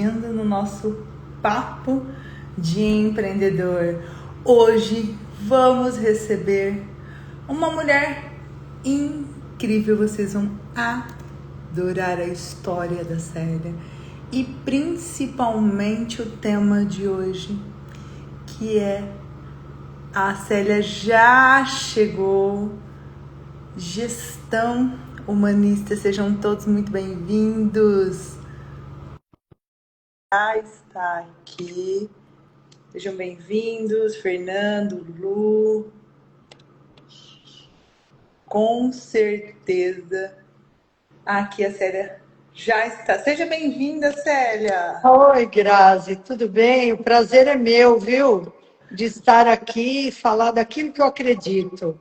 bem-vindo no nosso Papo de Empreendedor. Hoje vamos receber uma mulher incrível, vocês vão adorar a história da Célia e principalmente o tema de hoje, que é a Célia já chegou, gestão humanista. Sejam todos muito bem-vindos. Já está aqui. Sejam bem-vindos, Fernando, Lu. Com certeza. Aqui a Célia já está. Seja bem-vinda, Célia. Oi, Grazi, tudo bem? O prazer é meu, viu? De estar aqui e falar daquilo que eu acredito.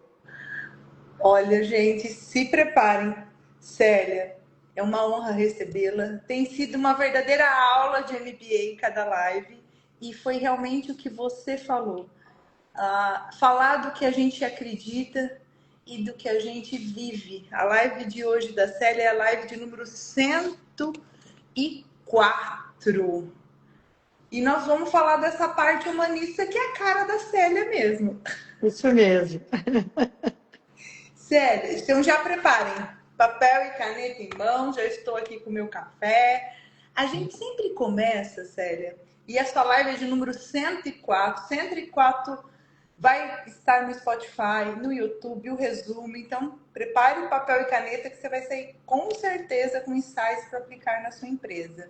Olha, gente, se preparem. Célia, é uma honra recebê-la. Tem sido uma verdadeira aula de MBA cada live e foi realmente o que você falou. Falar do que a gente acredita e do que a gente vive. A live de hoje da Célia é a live de número 104. E nós vamos falar dessa parte humanista que é a cara da Célia mesmo. Isso mesmo. Célia, então já preparem papel e caneta em mão, já estou aqui com o meu café. A gente sempre começa, Célia, e essa live é de número 104. 104 vai estar no Spotify, no YouTube, o resumo. Então, prepare o papel e caneta que você vai sair com certeza com insights para aplicar na sua empresa.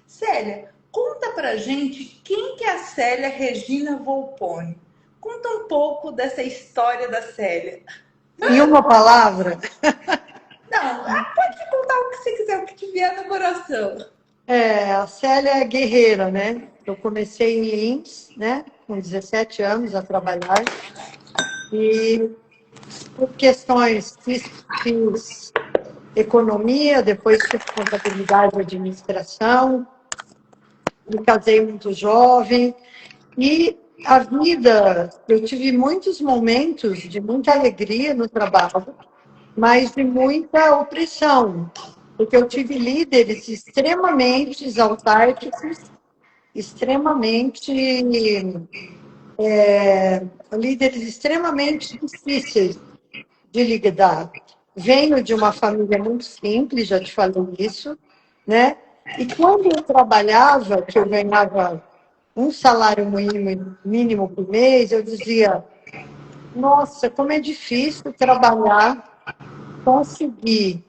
Célia, conta pra gente quem que é a Célia Regina Volpone. Conta um pouco dessa história da Célia. Em uma palavra? Não, pode contar o que você quiser, o que te vier no coração. A Célia é guerreira, né? Eu comecei em Lins, né? Com 17 anos a trabalhar. E por questões fiz economia, depois fiz contabilidade e administração. Me casei muito jovem. E a vida, eu tive muitos momentos de muita alegria no trabalho, mas de muita opressão, porque eu tive líderes extremamente exaltárquicos, líderes extremamente difíceis de lidar. Venho de uma família muito simples, já te falei isso, né? E quando eu trabalhava, que eu ganhava um salário mínimo por mês, eu dizia, nossa, como é difícil trabalhar, conseguir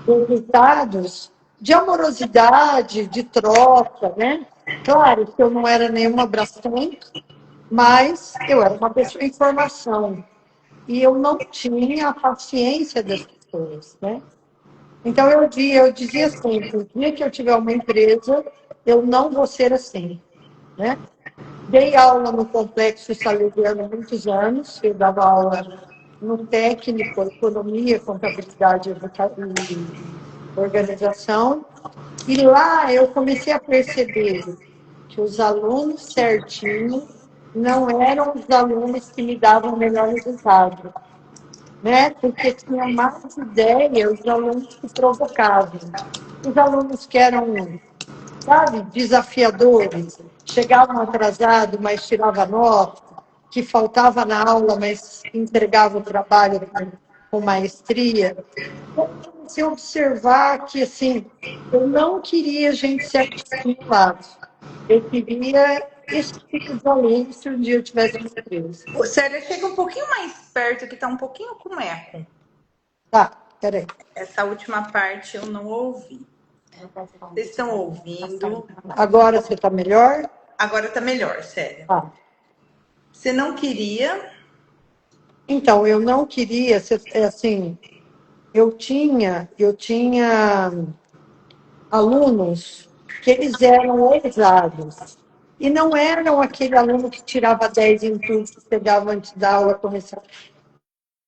resultados de amorosidade, de troca, né? Claro que eu não era nenhuma brastemp, mas eu era uma pessoa em formação. E eu não tinha a paciência das pessoas, né? Então eu dizia sempre, o dia que eu tiver uma empresa, eu não vou ser assim, né? Dei aula no Complexo Salesiano há muitos anos, eu dava aula no técnico, economia, contabilidade e organização, e lá eu comecei a perceber que os alunos certinhos não eram os alunos que me davam o melhor resultado, né? Porque tinha mais ideia os alunos que provocavam. Os alunos que eram, sabe, desafiadores, chegavam atrasados, mas tiravam nota, que faltava na aula, mas entregava o trabalho com maestria. Então, eu comecei a observar que, assim, eu não queria gente ser estimulada. Eu queria esse tipo de aluno se um dia eu tivesse uma empresa. Ô, Célia, chega um pouquinho mais perto, que tá um pouquinho com eco. Tá, peraí. Essa última parte eu não ouvi. Vocês estão ouvindo? Agora você está melhor? Agora tá melhor, Célia. Tá. Você não queria? Então, eu não queria, assim, eu tinha alunos que eles eram ousados. E não eram aquele aluno que tirava 10 em tudo, que pegava antes da aula começar.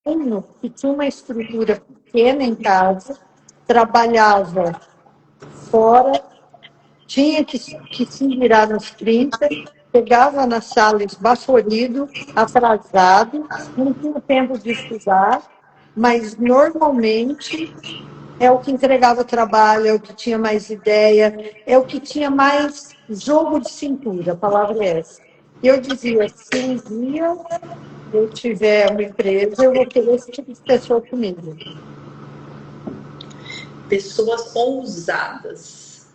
Aluno que tinha uma estrutura pequena em casa, trabalhava fora, tinha que se virar nos 30, chegava na sala esbaforido, atrasado, não tinha tempo de estudar, mas normalmente é o que entregava trabalho, é o que tinha mais ideia, é o que tinha mais jogo de cintura, a palavra é essa. Eu dizia, se um dia eu tiver uma empresa, eu vou querer esse tipo de pessoa comigo. Pessoas ousadas.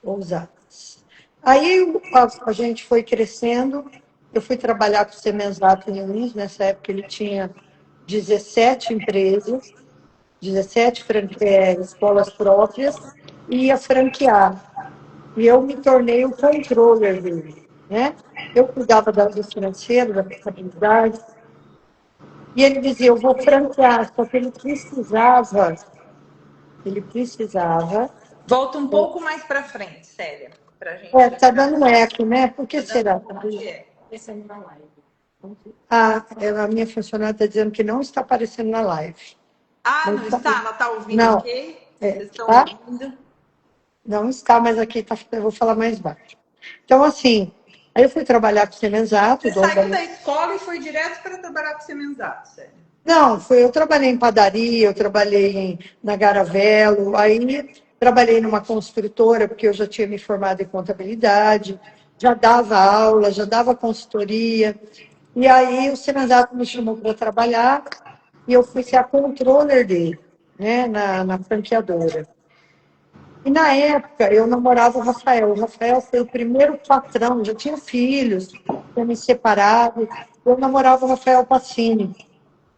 Ousadas. Aí a gente foi crescendo, eu fui trabalhar com o Semenzato Nunes, nessa época ele tinha 17 empresas, 17 escolas próprias, e ia franquear. E eu me tornei o controller dele, né? Eu cuidava da área financeira, da contabilidade, e ele dizia, eu vou franquear, só que ele precisava. Volta um pouco mais para frente, Célia, para gente. Tá dando eco, né? Por que será? A minha funcionária está dizendo que não está aparecendo na live. Ah, não está? Ela está ouvindo, não. ok? Vocês estão Tá? ouvindo? Não está, mas aqui tá, eu vou falar mais baixo. Então, assim, aí eu fui trabalhar com o Semenzato. Você saiu da escola e foi direto para trabalhar com o Semenzato, Célia? Não, eu trabalhei em padaria, eu trabalhei na Garavelo, aí trabalhei numa construtora, porque eu já tinha me formado em contabilidade, já dava aula, já dava consultoria. E aí o Semenzato me chamou para trabalhar e eu fui ser a controller dele, né, na franqueadora. E na época eu namorava o Rafael. O Rafael foi o primeiro patrão, já tinha filhos, tinha me separado. Eu namorava o Rafael Pacini.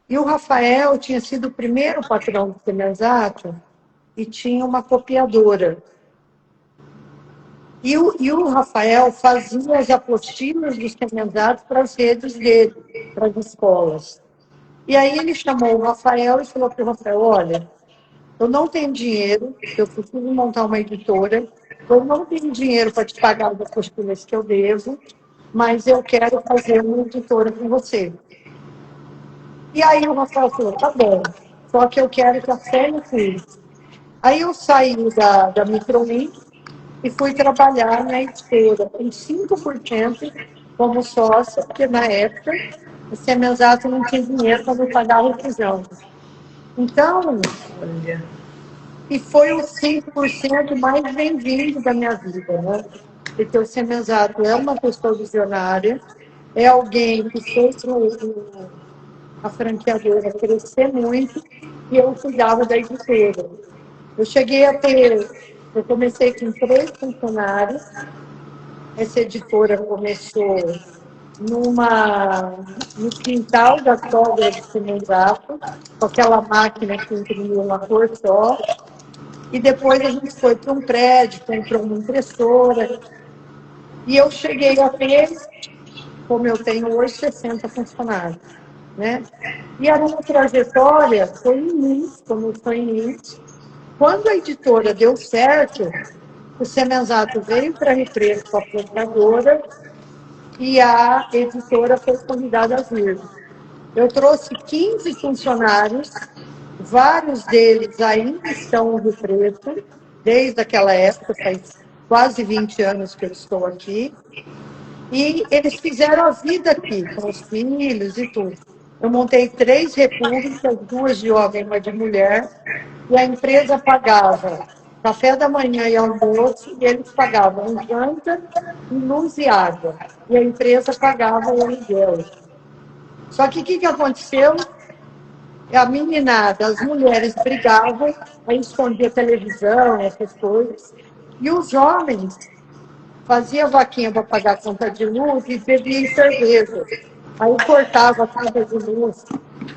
E o Rafael tinha sido o primeiro patrão do Semenzato e tinha uma copiadora. E o Rafael fazia as apostilas dos Semenzato para as redes dele, para as escolas. E aí ele chamou o Rafael e falou para o Rafael, olha, eu não tenho dinheiro, eu preciso montar uma editora, eu não tenho dinheiro para te pagar as apostilas que eu devo, mas eu quero fazer uma editora com você. E aí o Rafael falou, tá bom, só que eu quero que a Célia cuide. Aí eu saí da Microlink e fui trabalhar na editora com 5% como sócia, porque na época o Semenzato não tinha dinheiro para me pagar a refusão. Então, e foi o 5% mais bem-vindo da minha vida, né? Porque o Semenzato é uma pessoa visionária, é alguém que fez a franqueadora crescer muito e eu cuidava da editora. Eu comecei com 3 funcionários, essa editora começou no quintal da sogra de Semenzato, com aquela máquina que imprimia uma cor só, e depois a gente foi para um prédio, comprou uma impressora, e eu cheguei a ter, como eu tenho hoje, 60 funcionários, né? E a minha trajetória foi em mim, começou em mim. Quando a editora deu certo, o Semenzato veio para Rio Preto com a planejadora e a editora foi convidada a vir. Eu trouxe 15 funcionários, vários deles ainda estão em Rio Preto, desde aquela época, faz quase 20 anos que eu estou aqui, e eles fizeram a vida aqui, com os filhos e tudo. Eu montei 3 repúblicas, 2 de homem e uma de mulher, e a empresa pagava café da manhã e almoço, e eles pagavam janta, luz e água. E a empresa pagava o aluguel. Só que o que aconteceu? A meninada, as mulheres brigavam, aí escondia televisão, essas coisas, e os homens faziam vaquinha para pagar a conta de luz e bebiam cerveja. Aí cortava a conta de luz.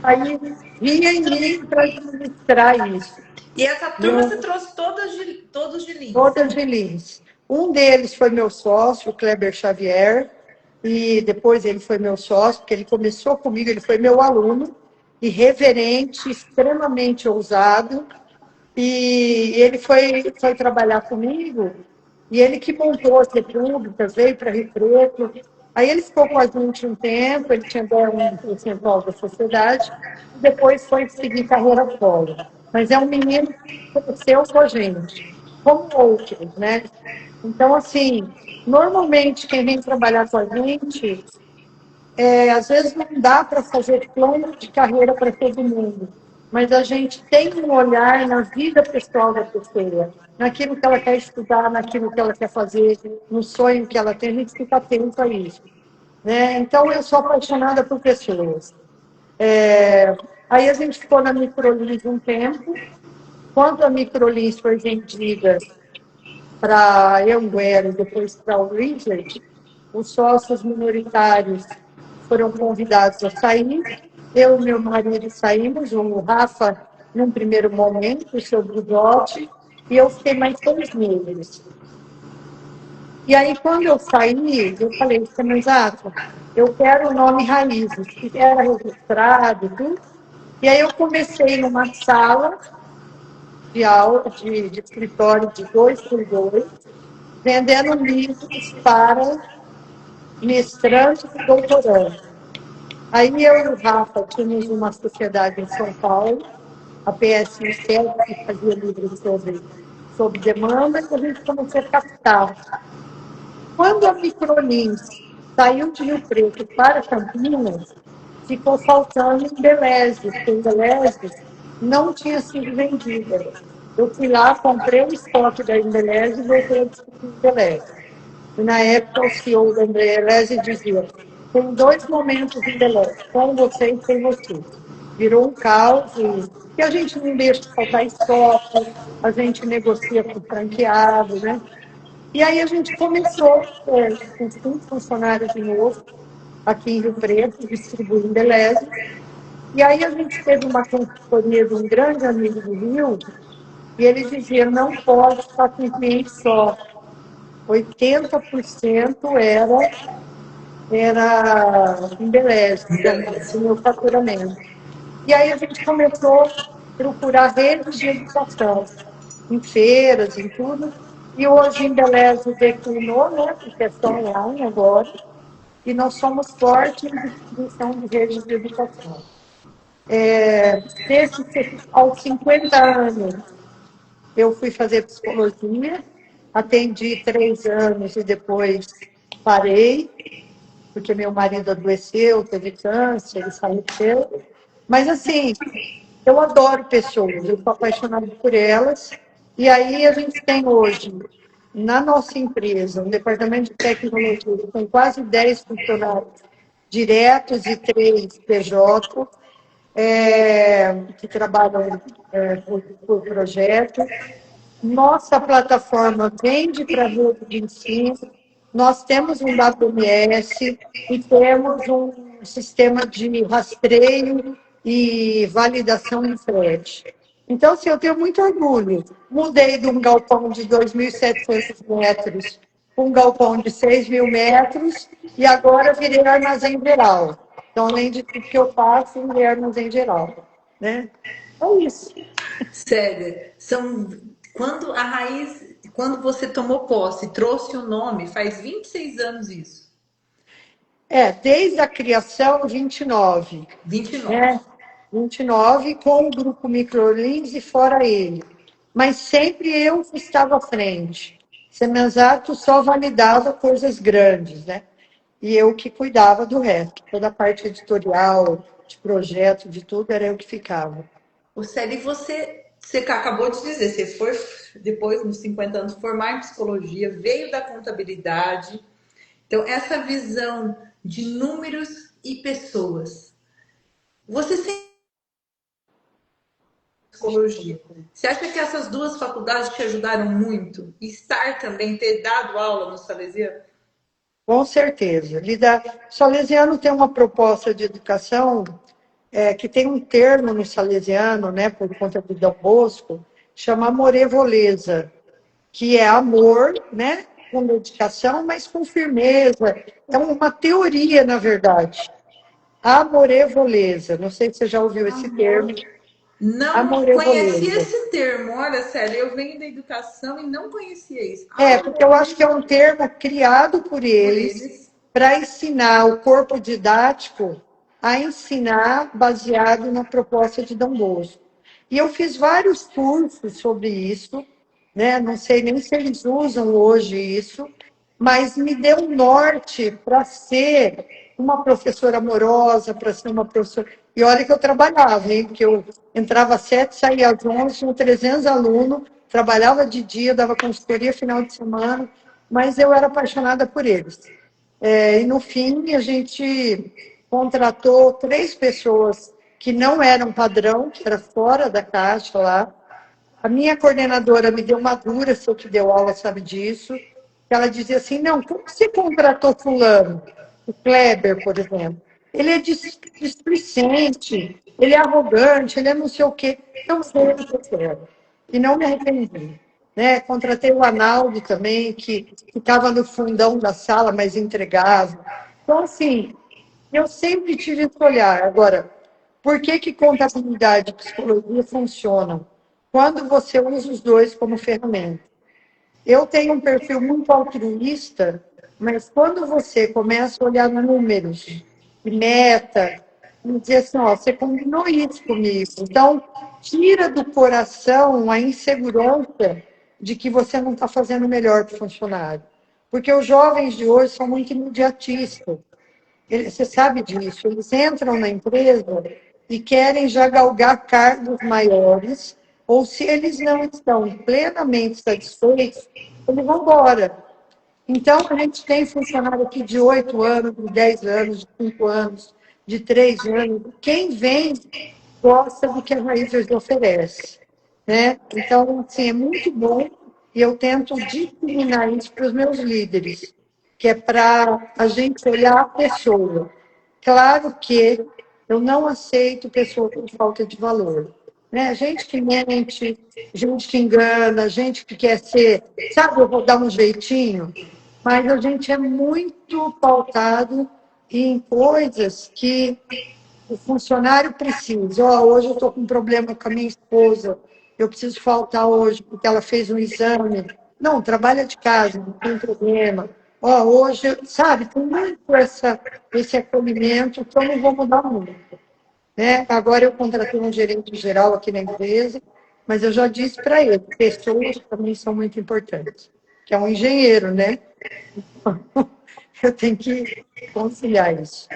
Aí vinha em mim para administrar isso. E essa turma você trouxe todos de Lins? Todas de Lins. Um deles foi meu sócio, o Kleber Xavier, e depois ele foi meu sócio, porque ele começou comigo, ele foi meu aluno, irreverente, extremamente ousado, e ele foi trabalhar comigo, e ele que montou as repúblicas, veio para Rio Preto. Aí ele ficou com a gente um tempo, ele tinha ganho um percentual da sociedade, e depois foi seguir carreira fora. Mas é um menino que cresceu com a gente, como outros, né? Então, assim, normalmente quem vem trabalhar com a gente, às vezes não dá para fazer plano de carreira para todo mundo. mas a gente tem um olhar na vida pessoal da pessoa, naquilo que ela quer estudar, naquilo que ela quer fazer, no sonho que ela tem, a gente fica atento a isso. Né? Então, eu sou apaixonada por pessoas. Aí a gente ficou na Microlins um tempo. Quando a Microlins foi vendida para a Anguera e depois para o Richard, os sócios minoritários foram convidados a sair. Eu e meu marido saímos, o Rafa, num primeiro momento, sobre o Bloch, e eu fiquei mais 6 meses. E aí, quando eu saí, eu falei, exato, eu quero o nome Raízes, que era registrado e tudo. E aí eu comecei numa sala de aula, de escritório de 2x2, vendendo livros para mestrandos e doutorandos. Aí eu e o Rafa tínhamos uma sociedade em São Paulo, a PSI, que fazia livros sobre demanda, e a gente começou a captar. Quando a Microlins saiu de Rio Preto para Campinas, ficou faltando Embeleze, porque Embeleze não tinha sido vendida. Eu fui lá, comprei o estoque da Embeleze e voltei a discutir Embeleze. E na época o CEO da Embeleze dizia, tem 2 momentos em Embeleze, com você e sem você. Virou um caos, e a gente não deixa faltar estoque, a gente negocia com o franqueado, né? E aí a gente começou com 5 funcionários de novo, aqui em Rio Preto, distribuindo Embeleze. E aí a gente teve uma consultoria de um grande amigo do Rio, e ele dizia, não pode estar com um cliente só. 80% era Embeleze, o meu faturamento. E aí a gente começou a procurar redes de educação, em feiras, em tudo. E hoje Embeleze declinou, né, porque é só online agora, e nós somos fortes em distribuição de redes de educação. Aos 50 anos, eu fui fazer psicologia, atendi 3 anos e depois parei, porque meu marido adoeceu, teve câncer, ele faleceu. Mas, assim, eu adoro pessoas, eu sou apaixonada por elas. E aí a gente tem hoje, na nossa empresa, um departamento de tecnologia com quase 10 funcionários diretos e 3 PJ, que trabalham por projeto. Nossa plataforma vende para a rede de ensino, nós temos um WMS e temos um sistema de rastreio e validação em frete. Então, assim, eu tenho muito orgulho. Mudei de um galpão de 2.700 metros para um galpão de 6.000 metros e agora virei armazém geral. Então, além de tudo que eu faço, virei armazém geral. Né? É isso. Célia, quando você tomou posse, trouxe o nome, faz 26 anos isso. Desde a criação, 29. 29. Né? 29 com o grupo Microlins e fora ele. Mas sempre eu estava à frente. Semenzato só validava coisas grandes, né? E eu que cuidava do resto. Toda a parte editorial, de projeto, de tudo, era eu que ficava. O Célia, e você acabou de dizer, você foi, depois dos 50 anos, formar em psicologia, veio da contabilidade. Então, essa visão de números e pessoas. Você sempre psicologia. Você acha que essas duas faculdades te ajudaram muito? E estar também, ter dado aula no Salesiano? Com certeza. Salesiano tem uma proposta de educação que tem um termo no Salesiano, né, por conta do Dom Bosco, chama amorevoleza, que é amor, né, com dedicação, mas com firmeza. É uma teoria, na verdade. Amorevoleza. Não sei se você já ouviu esse termo. Não conhecia esse termo. Olha, Célia, eu venho da educação e não conhecia isso. Porque eu acho que é um termo criado por eles para ensinar o corpo didático a ensinar baseado na proposta de Dom Bosco. E eu fiz vários cursos sobre isso, né? Não sei nem se eles usam hoje isso, mas me deu um norte para ser uma professora amorosa para ser uma professora. E olha que eu trabalhava, hein? Porque eu entrava às 7, saía às 11, tinha 300 alunos, trabalhava de dia, dava consultoria final de semana, mas eu era apaixonada por eles. E no fim, a gente contratou 3 pessoas que não eram padrão, que era fora da caixa lá. A minha coordenadora me deu uma dura, se eu que deu aula sabe disso. Ela dizia assim, não, como você contratou fulano? O Kleber, por exemplo. Ele é displicente, ele é arrogante, ele é não sei o quê. Não sei o que eu quero. E não me arrependi. Né? Contratei o Analdo também, que ficava no fundão da sala, mas entregava. Então, assim, eu sempre tive esse olhar. Agora, por que contabilidade e psicologia funcionam? Quando você usa os dois como ferramenta. Eu tenho um perfil muito altruísta, mas quando você começa a olhar números e meta, e dizer assim, ó, você combinou isso comigo. Então, tira do coração a insegurança de que você não está fazendo o melhor para o funcionário. Porque os jovens de hoje são muito imediatistas. Você sabe disso, eles entram na empresa e querem já galgar cargos maiores, ou se eles não estão plenamente satisfeitos, eles vão embora. Então, a gente tem funcionário aqui de 8 anos, de 10 anos, de 5 anos, de 3 anos. Quem vem gosta do que a Raízes oferece. Né? Então, assim, é muito bom e eu tento disseminar isso para os meus líderes, que é para a gente olhar a pessoa. Claro que eu não aceito pessoa com falta de valor. Né? Gente que mente, gente que engana, gente que quer ser, sabe, eu vou dar um jeitinho, mas a gente é muito pautado em coisas que o funcionário precisa. Hoje eu estou com um problema com a minha esposa, eu preciso faltar hoje porque ela fez um exame. Não, trabalha de casa, não tem problema. Hoje, sabe, tem muito esse acolhimento que eu não vou mudar muito. Né? Agora eu contratei um gerente geral aqui na empresa, mas eu já disse para ele, pessoas também são muito importantes, que é um engenheiro, né? Eu tenho que conciliar isso.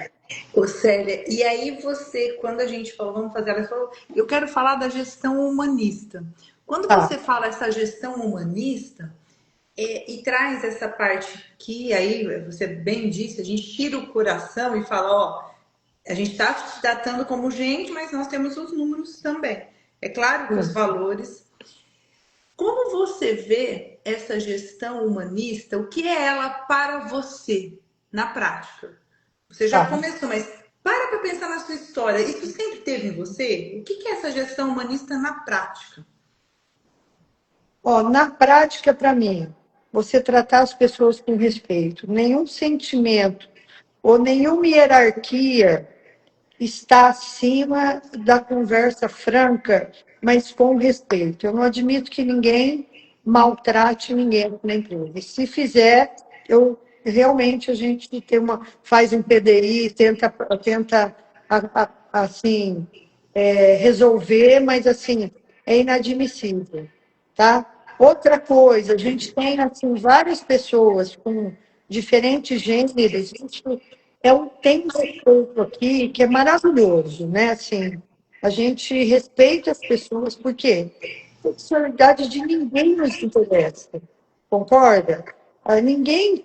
Ô, Célia, e aí você, quando a gente falou, vamos fazer, ela falou, eu quero falar da gestão humanista. Quando você fala essa gestão humanista, e traz essa parte que aí, você bem disse, a gente tira o coração e fala, ó, a gente está te tratando como gente, mas nós temos os números também. É claro que os valores. Como você vê essa gestão humanista? O que é ela para você, na prática? Você já começou, mas para pensar na sua história. Isso sempre teve em você? O que é essa gestão humanista na prática? Na prática, para mim, você tratar as pessoas com respeito. Nenhum sentimento ou nenhuma hierarquia está acima da conversa franca, mas com respeito. Eu não admito que ninguém maltrate ninguém na empresa. E se fizer, realmente a gente faz um PDI, tenta assim, resolver, mas assim, é inadmissível, tá? Outra coisa, a gente tem assim, várias pessoas com diferentes gêneros, tem um respeito aqui que é maravilhoso, né? Assim, a gente respeita as pessoas, porque a sexualidade de ninguém nos interessa, concorda? Ninguém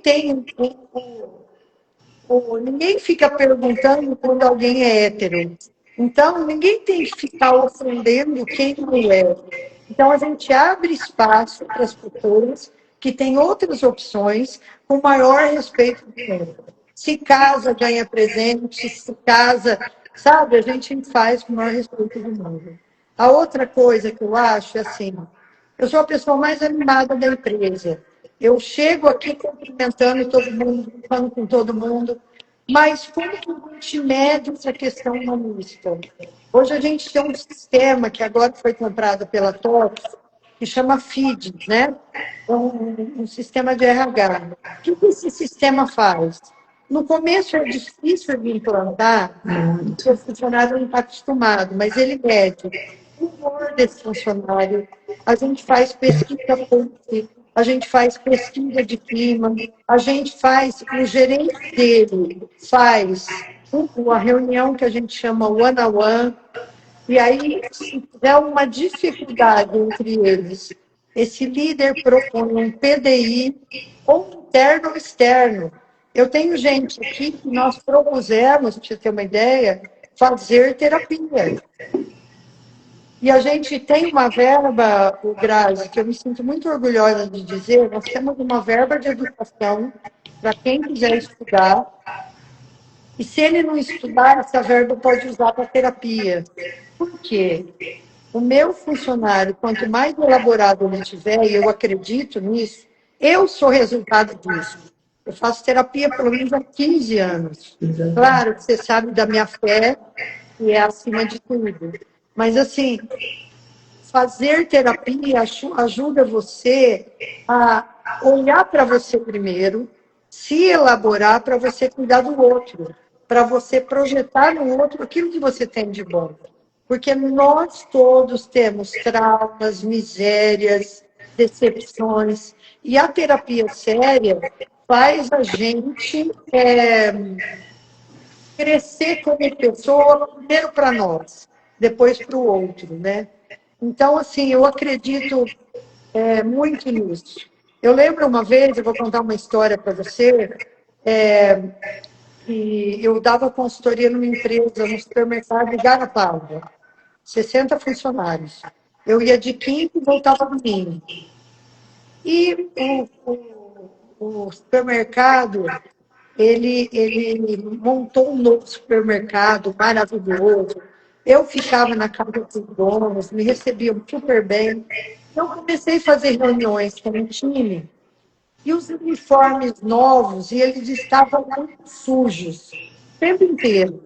ninguém fica perguntando quando alguém é hétero. Então, ninguém tem que ficar ofendendo quem não é. Então, a gente abre espaço para as pessoas que têm outras opções com maior respeito do mundo. Se casa, ganha presente, se casa, sabe? A gente faz com o maior respeito do mundo. A outra coisa que eu acho é assim, eu sou a pessoa mais animada da empresa. Eu chego aqui cumprimentando todo mundo, falando com todo mundo, mas como que a gente mede essa questão humanista? Hoje a gente tem um sistema que agora foi comprado pela TOTS, que chama FID, né? Um sistema de RH. O que esse sistema faz? No começo é difícil de implantar, porque o funcionário não está acostumado, mas ele mede o humor desse funcionário, a gente faz pesquisa política, a gente faz pesquisa de clima, a gente faz, o gerente dele faz uma reunião que a gente chama one-on-one, e aí, se tiver uma dificuldade entre eles, esse líder propõe um PDI, ou interno ou externo. Eu tenho gente aqui que nós propusemos, para você ter uma ideia, fazer terapia. E a gente tem uma verba, o Grazi, que eu me sinto muito orgulhosa de dizer, nós temos uma verba de educação para quem quiser estudar, e se ele não estudar, essa verba pode usar para terapia. Por quê? O meu funcionário, quanto mais elaborado ele tiver, e eu acredito nisso, eu sou resultado disso. Eu faço terapia pelo menos há 15 anos. Claro que você sabe da minha fé, que é acima de tudo. Mas, assim, fazer terapia ajuda você a olhar para você primeiro, se elaborar para você cuidar do outro, para você projetar no outro aquilo que você tem de bom. Porque nós todos temos traumas, misérias, decepções, e a terapia séria faz a gente crescer como pessoa, primeiro para nós, depois para o outro, né? Então, assim, eu acredito muito nisso. Eu lembro uma vez, eu vou contar uma história para você, que eu dava consultoria numa empresa, no supermercado de Garapava, 60 funcionários. Eu ia de quinta e voltava domingo. E o supermercado, ele montou um novo supermercado maravilhoso. Eu ficava na casa dos donos, me recebiam super bem. Eu comecei a fazer reuniões com o time e os uniformes novos, e eles estavam muito sujos, o tempo inteiro.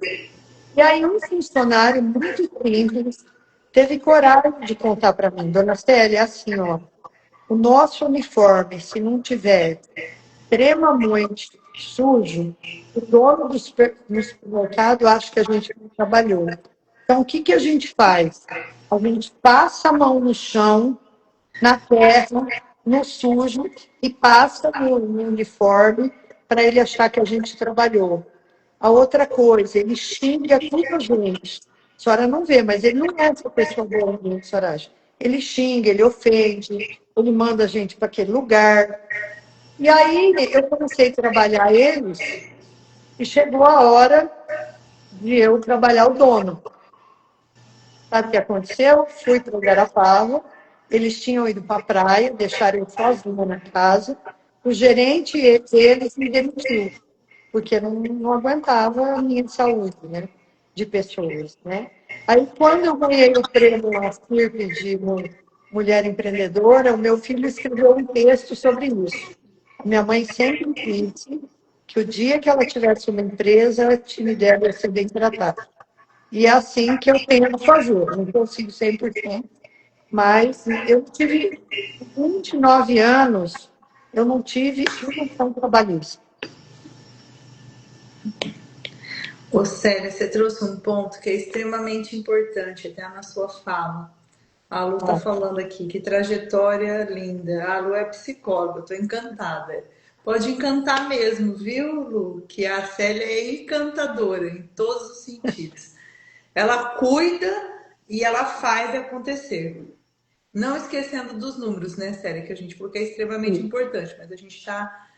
E aí um funcionário muito simples teve coragem de contar para mim, dona Célia, é assim, ó, o nosso uniforme, se não tiver extremamente sujo, o dono do supermercado acha que a gente não trabalhou. Então, o que, que a gente faz? A gente passa a mão no chão, na terra, no sujo, e passa no uniforme para ele achar que a gente trabalhou. A outra coisa, ele xinga toda a gente. A senhora não vê, mas ele não é essa pessoa boa, a senhora acha. Ele xinga, ele ofende, ele manda a gente para aquele lugar. E aí eu comecei a trabalhar eles e chegou a hora de eu trabalhar o dono. Sabe o que aconteceu? Fui para o Garapava, eles tinham ido para a praia, deixaram eu sozinha na casa. O gerente deles me demitiu, porque não aguentava a minha saúde, né? De pessoas, né? Aí, quando eu ganhei o prêmio na CIRP de Mulher Empreendedora, o meu filho escreveu um texto sobre isso. Minha mãe sempre disse que o dia que ela tivesse uma empresa, o time dela ia ser bem tratado. E é assim que eu tento fazer. Não consigo 100%, mas eu tive 29 anos, eu não tive instrução trabalhista. Ô Célia, você trouxe um ponto que é extremamente importante, até na sua fala. A Lu está falando aqui, que trajetória linda. A Lu é psicóloga, estou encantada. Pode encantar mesmo, viu, Lu? Que a Célia é encantadora em todos os sentidos. Ela cuida e ela faz acontecer. Não esquecendo dos números, né, Célia? Que a gente falou que é extremamente importante, mas a gente está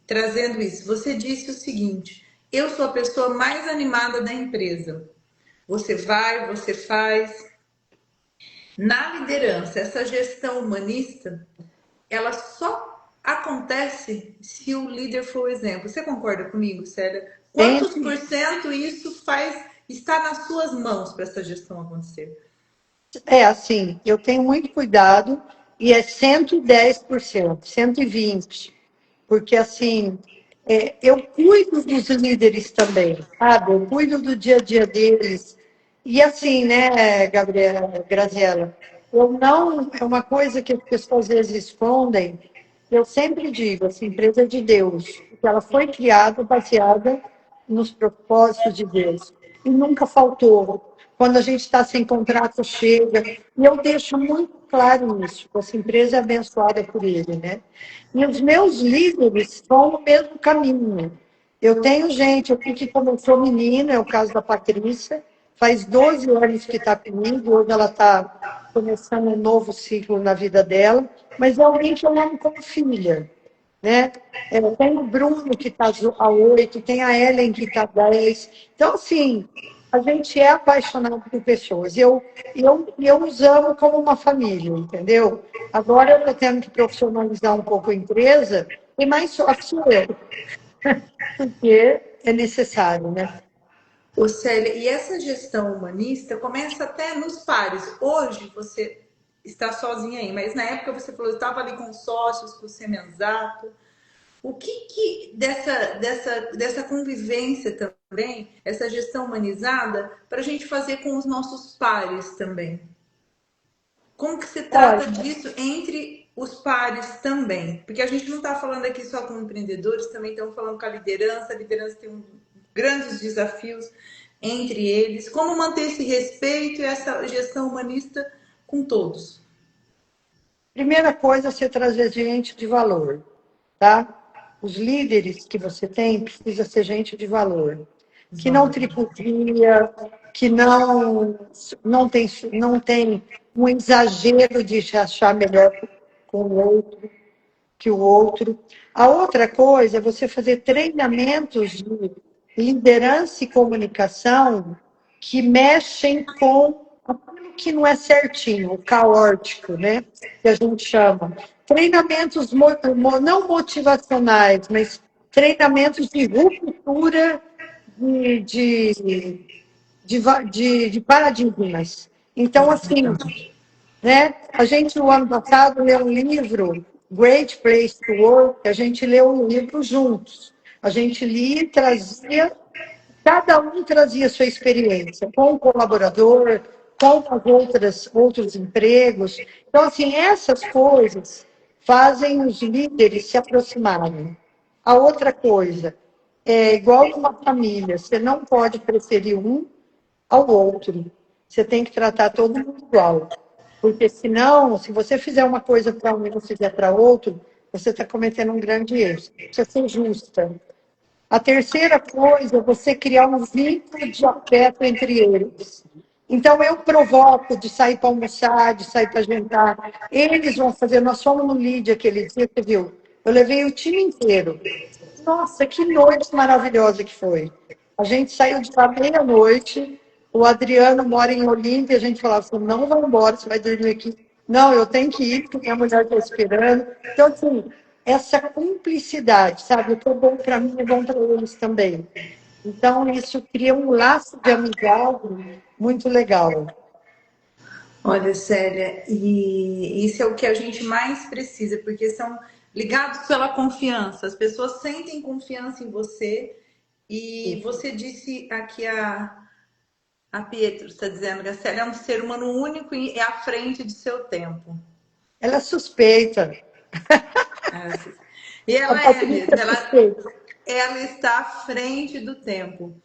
trazendo isso. Você disse o seguinte: eu sou a pessoa mais animada da empresa. Você vai, você faz. Na liderança, essa gestão humanista, ela só acontece se o líder for o exemplo. Você concorda comigo, Célia? Quantos por cento isso está nas suas mãos para essa gestão acontecer? É assim, eu tenho muito cuidado e é 110%, 120%, porque assim, eu cuido dos líderes também, sabe? Eu cuido do dia a dia deles. E assim, né, Gabriela, Graziela, eu não, é uma coisa que as pessoas às vezes escondem, eu sempre digo, essa empresa é de Deus, porque ela foi criada baseada nos propósitos de Deus, e nunca faltou. quando a gente está sem contrato, chega. E eu deixo muito claro isso, que essa empresa é abençoada por ele, né? E os meus líderes vão no mesmo caminho. Eu tenho gente aqui que começou menina, é o caso da Patrícia, faz 12 anos que está comigo, hoje ela está começando um novo ciclo na vida dela, mas é alguém que eu amo como filha, né? Tem o Bruno, que está a 8, tem a Ellen, que está 10. Então, assim, a gente é apaixonado por pessoas. Eu os amo como uma família, entendeu? Agora eu estou tendo que profissionalizar um pouco a empresa, e mais sorte sou eu, porque é necessário, né? Ô, Célia, e essa gestão humanista começa até nos pares. Hoje você está sozinha aí, mas na época você falou que estava ali com sócios, com o Semenzato. O que dessa convivência também, essa gestão humanizada, para a gente fazer com os nossos pares também? Como que se trata Olha, disso entre os pares também? Porque a gente não está falando aqui só com empreendedores, também estamos falando com a liderança. A liderança tem grandes desafios entre eles. Como manter esse respeito e essa gestão humanista com todos? primeira coisa é você trazer gente de valor, tá? Os líderes que você tem precisa ser gente de valor, que não tripudia, que não tem um exagero de se achar melhor com o outro, que o outro. A outra coisa é você fazer treinamentos de liderança e comunicação que mexem com aquilo que não é certinho, o caótico, né? Que a gente chama. Treinamentos não motivacionais, mas treinamentos de ruptura de, de paradigmas. Então, assim, né? A gente, no ano passado, leu um livro, Great Place to Work, a gente leu um livro juntos. A gente lia e trazia, cada um trazia sua experiência, com o colaborador, com as outros empregos. Então, assim, essas coisas fazem os líderes se aproximarem. A outra coisa, é igual numa família, você não pode preferir um ao outro. Você tem que tratar todo mundo igual. Porque senão, se você fizer uma coisa para um e não fizer para outro, você está cometendo um grande erro. Precisa ser justa. A terceira coisa é você criar um vínculo de afeto entre eles. Então, eu provoco de sair para almoçar, de sair para jantar. Eles vão fazer. Nós fomos no Lídia aquele dia, você viu? Eu levei o time inteiro. Nossa, que noite maravilhosa que foi. A gente saiu de lá meia-noite. O Adriano mora em Olímpia. A gente falava assim: não vai embora, você vai dormir aqui. Não, eu tenho que ir, porque minha mulher está esperando. Então, assim, essa cumplicidade, sabe? O que é bom para mim é bom para eles também. Então, isso cria um laço de amizade muito legal. Olha, Célia, e isso é o que a gente mais precisa, porque são ligados pela confiança. As pessoas sentem confiança em você. E você disse aqui a Pietro está dizendo que a Célia é um ser humano único e é à frente de seu tempo. Ela é suspeita. E A Patrícia é suspeita. ela está à frente do tempo.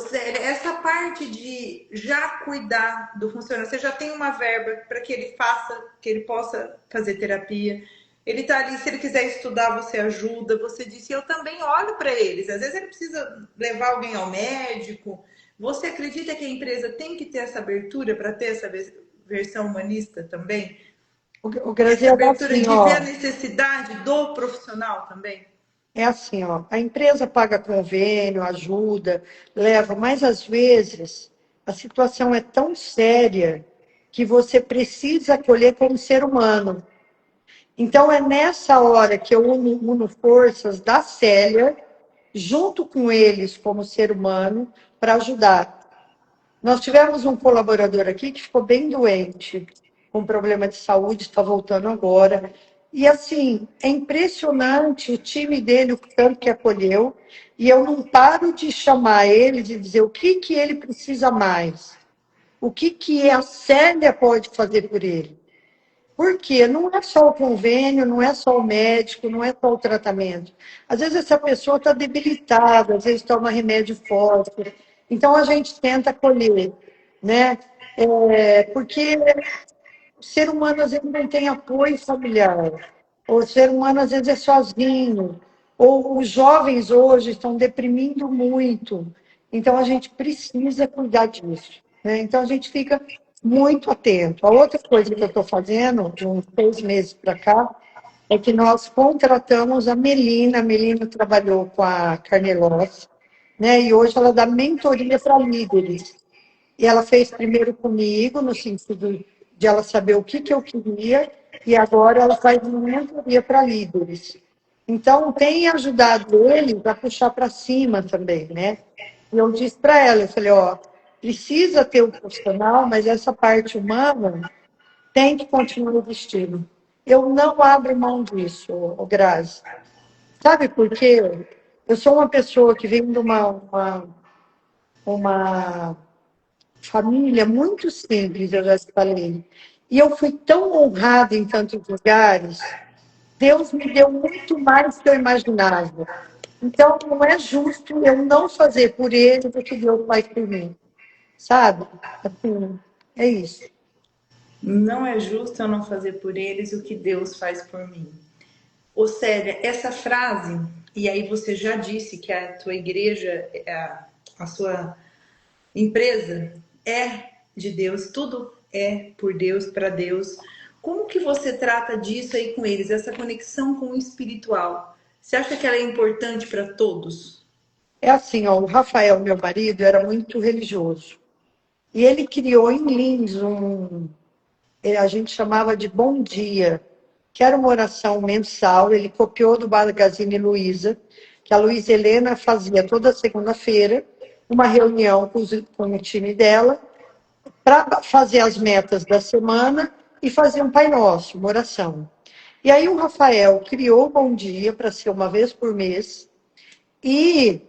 Célia, essa parte de já cuidar do funcionário, você já tem uma verba para que ele faça, que ele possa fazer terapia. Ele está ali, se ele quiser estudar, você ajuda. Você disse, eu também olho para eles. Às vezes ele precisa levar alguém ao médico. Você acredita que a empresa tem que ter essa abertura para ter essa versão humanista também? O Essa Graziela é abertura assim, de ver a ó. necessidade do profissional também? É assim, ó, a empresa paga convênio, ajuda, leva, mas às vezes a situação é tão séria que você precisa acolher como ser humano. Então é nessa hora que eu uno forças da Célia, junto com eles como ser humano, para ajudar. Nós tivemos um colaborador aqui que ficou bem doente, com problema de saúde, está voltando agora. E, assim, é impressionante o time dele, o tanto que acolheu. E eu não paro de chamar ele, de dizer o que ele precisa mais. O que a Célia pode fazer por ele. Porque não é só o convênio, não é só o médico, não é só o tratamento. Às vezes essa pessoa está debilitada, às vezes toma remédio forte. Então, a gente tenta acolher, né? Porque o ser humano, às vezes, não tem apoio familiar. O ser humano, às vezes, é sozinho. Ou os jovens hoje estão deprimindo muito. Então, a gente precisa cuidar disso, né? Então, a gente fica muito atento. A outra coisa que eu estou fazendo, de uns 6 meses para cá, é que nós contratamos a Melina. A Melina trabalhou com a Carnelos, né? E hoje ela dá mentoria para líderes. E ela fez primeiro comigo, no sentido de ela saber o que, que eu queria, e agora ela faz uma mentoria para líderes. Então, tem ajudado eles a puxar para cima também, né? E eu disse para ela, eu falei, ó, precisa ter um profissional, mas essa parte humana tem que continuar existindo. Eu não abro mão disso, ô Grazi. Sabe por quê? Eu sou uma pessoa que vem de uma família muito simples, eu já te falei. E eu fui tão honrada em tantos lugares. Deus me deu muito mais do que eu imaginava. Então, não é justo eu não fazer por ele o que Deus faz por mim. Sabe? Assim, é isso. Não é justo eu não fazer por eles o que Deus faz por mim. Ô Célia, essa frase, e aí você já disse que a tua igreja, a sua empresa é de Deus, tudo é por Deus, para Deus. Como que você trata disso aí com eles, essa conexão com o espiritual? Você acha que ela é importante para todos? É assim, ó, o Rafael, meu marido, era muito religioso. E ele criou em Lins a gente chamava de Bom Dia, que era uma oração mensal. Ele copiou do Magazine Luiza, que a Luiza Helena fazia toda segunda-feira uma reunião com o time dela para fazer as metas da semana e fazer um Pai Nosso, uma oração. E aí o Rafael criou o Bom Dia para ser uma vez por mês e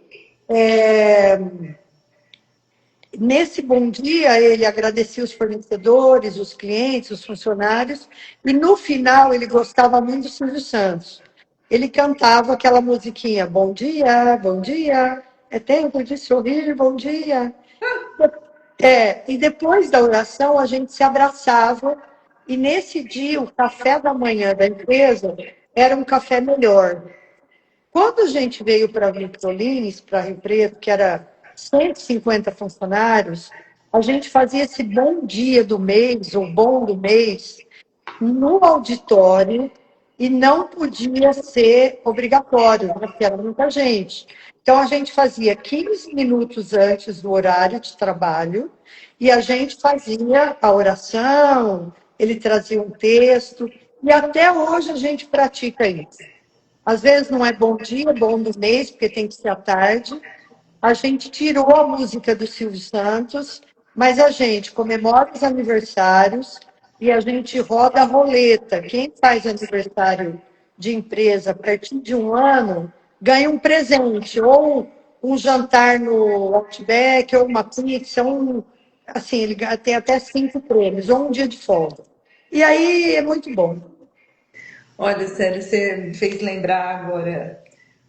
nesse Bom Dia, ele agradecia os fornecedores, os clientes, os funcionários, e no final ele gostava muito do Silvio Santos. Ele cantava aquela musiquinha, bom dia, é tempo de sorrir, bom dia. E depois da oração a gente se abraçava, e nesse dia o café da manhã da empresa era um café melhor. Quando a gente veio para Vitrolins, para Rio Preto, que era 150 funcionários, a gente fazia esse bom dia do mês, ou bom do mês, no auditório, e não podia ser obrigatório, né, porque era muita gente. Então, a gente fazia 15 minutos antes do horário de trabalho, e a gente fazia a oração, ele trazia um texto, e até hoje a gente pratica isso. Às vezes não é bom dia, bom do mês, porque tem que ser à tarde. A gente tirou a música do Silvio Santos, mas a gente comemora os aniversários e a gente roda a roleta. Quem faz aniversário de empresa a partir de 1 ano ganha um presente, ou um jantar no Outback, ou uma pizza, assim, ele tem até 5 prêmios, ou um dia de folga. E aí é muito bom. Olha, sério, você me fez lembrar agora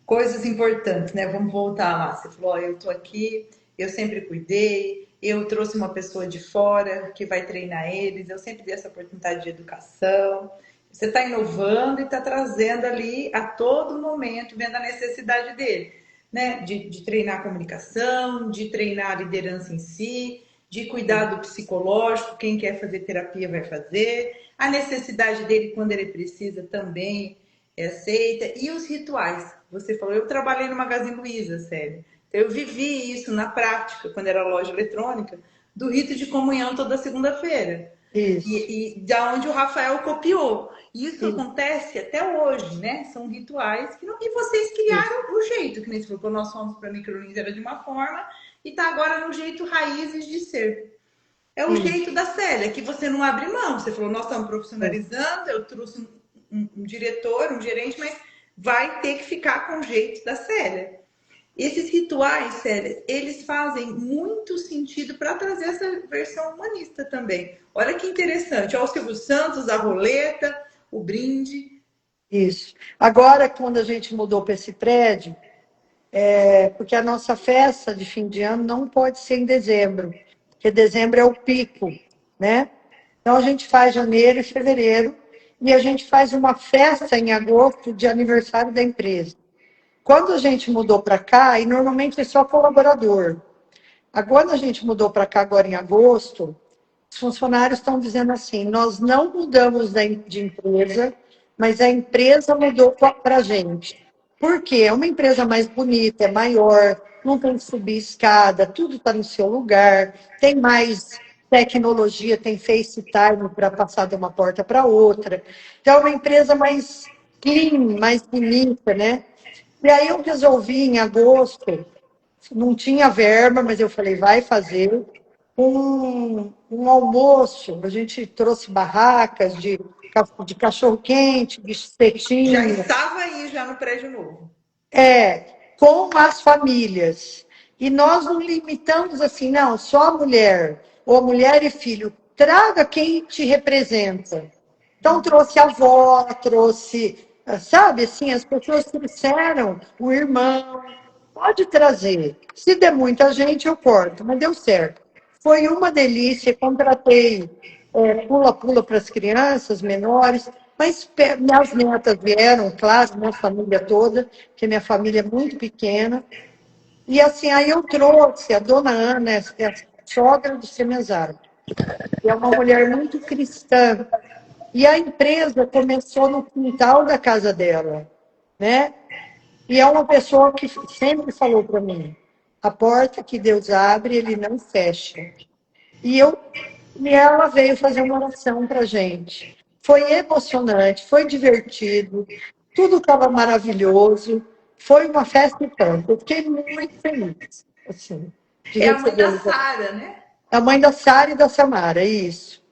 coisas importantes, né? Vamos voltar lá. Você falou, ó, eu tô aqui, eu sempre cuidei, eu trouxe uma pessoa de fora que vai treinar eles, eu sempre dei essa oportunidade de educação. Você está inovando e está trazendo ali a todo momento, vendo a necessidade dele, né? De treinar a comunicação, de treinar a liderança em si, de cuidar do psicológico, quem quer fazer terapia vai fazer, a necessidade dele quando ele precisa também é aceita, e os rituais. Você falou, eu trabalhei no Magazine Luiza, sério. Eu vivi isso na prática, quando era loja eletrônica, do rito de comunhão toda segunda-feira. Isso, E da onde o Rafael copiou. E isso isso, acontece até hoje, né? São rituais que não... E vocês isso. criaram o jeito, que nem você falou, nós fomos para Microlins era de uma forma, e tá agora no jeito raízes de ser. É o Isso. jeito da Célia, que você não abre mão. Você falou, nós estamos É. profissionalizando, eu trouxe um diretor, um gerente, mas vai ter que ficar com o jeito da Célia. Esses rituais, Célia, eles fazem muito sentido para trazer essa versão humanista também. Olha que interessante. Olha o Silvio Santos, a roleta, o brinde. Isso. Agora, quando a gente mudou para esse prédio, porque a nossa festa de fim de ano não pode ser em dezembro, porque dezembro é o pico, né? Então a gente faz janeiro e fevereiro, e a gente faz uma festa em agosto de aniversário da empresa. Quando a gente mudou para cá, e normalmente é só colaborador. Agora a gente mudou para cá agora em agosto, os funcionários estão dizendo assim: nós não mudamos de empresa, mas a empresa mudou para a gente. Por quê? É uma empresa mais bonita, é maior, não tem que subir escada, tudo está no seu lugar, tem mais tecnologia, tem FaceTime para passar de uma porta para outra. Então, é uma empresa mais clean, mais bonita, né? E aí eu resolvi, em agosto, não tinha verba, mas eu falei, vai fazer um almoço. A gente trouxe barracas de cachorro-quente, de Já espetinho, estava aí, já no prédio novo. com as famílias. E nós não limitamos assim, não, só a mulher, ou mulher e filho. Traga quem te representa. Então, trouxe a avó, trouxe, sabe, assim, as pessoas trouxeram o irmão. Pode trazer. Se der muita gente, eu corto, mas deu certo. Foi uma delícia, contratei pula-pula para as crianças menores, mas minhas netas vieram, claro, minha família toda, porque minha família é muito pequena. E assim, aí eu trouxe a dona Ana, é a sogra do Semezaro, que é uma mulher muito cristã. E a empresa começou no quintal da casa dela, né? E é uma pessoa que sempre falou para mim: a porta que Deus abre, ele não fecha. E, eu, e ela veio fazer uma oração para a gente. Foi emocionante, foi divertido, tudo estava maravilhoso, foi uma festa e tanto. Eu fiquei muito feliz, assim, de É a mãe da recebê-los. Sara, né? A mãe da Sara e da Samara, isso.